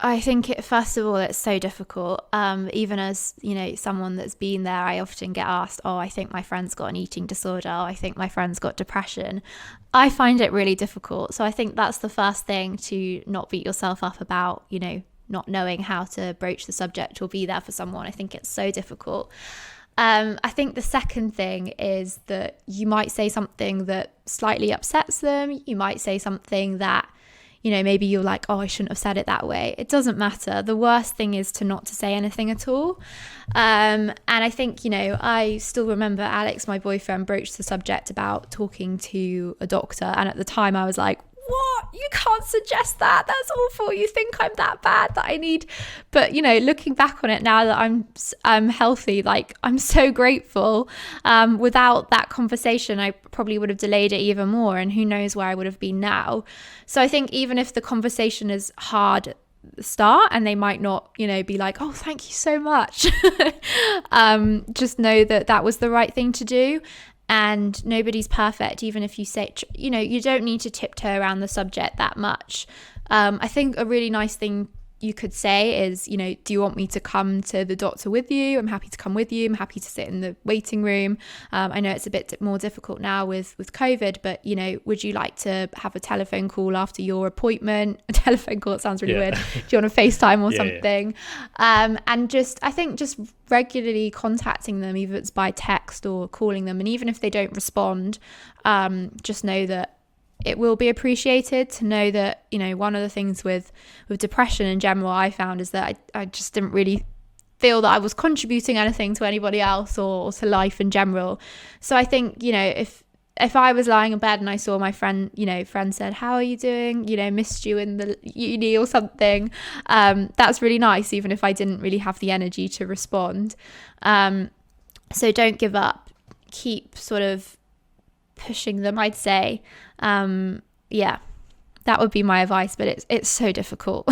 I think first of all, it's so difficult. Even as, someone that's been there, I often get asked, oh, I think my friend's got an eating disorder. Oh, I think my friend's got depression. I find it really difficult. So I think that's the first thing, to not beat yourself up about, not knowing how to broach the subject or be there for someone. I think it's so difficult. I think the second thing is that you might say something that slightly upsets them. You might say something that, maybe you're like, oh, I shouldn't have said it that way. It doesn't matter. The worst thing is not to say anything at all. And I think, I still remember Alex, my boyfriend, broached the subject about talking to a doctor. And at the time I was like, what? You can't suggest that. That's awful. You think I'm that bad that I need. But, looking back on it now that I'm healthy, like, I'm so grateful. Without that conversation, I probably would have delayed it even more. And who knows where I would have been now. So I think even if the conversation is hard at the start and they might not, be like, oh, thank you so much. Just know that was the right thing to do. And nobody's perfect, even if you say, you don't need to tiptoe around the subject that much. I think a really nice thing you could say is, do you want me to come to the doctor with you? I'm happy to come with you. I'm happy to sit in the waiting room. I know it's a bit more difficult now with COVID, but, would you like to have a telephone call after your appointment? A telephone call, it sounds really weird. Do you want to FaceTime or something? And I think just regularly contacting them, either it's by text or calling them. And even if they don't respond, just know that it will be appreciated. To know that, one of the things with depression in general, I found, is that I just didn't really feel that I was contributing anything to anybody else or to life in general. So I think, if I was lying in bed and I saw my friend said, how are you doing? Missed you in the uni or something. That's really nice, even if I didn't really have the energy to respond. So don't give up. Keep sort of pushing them, I'd say. That would be my advice, but it's so difficult.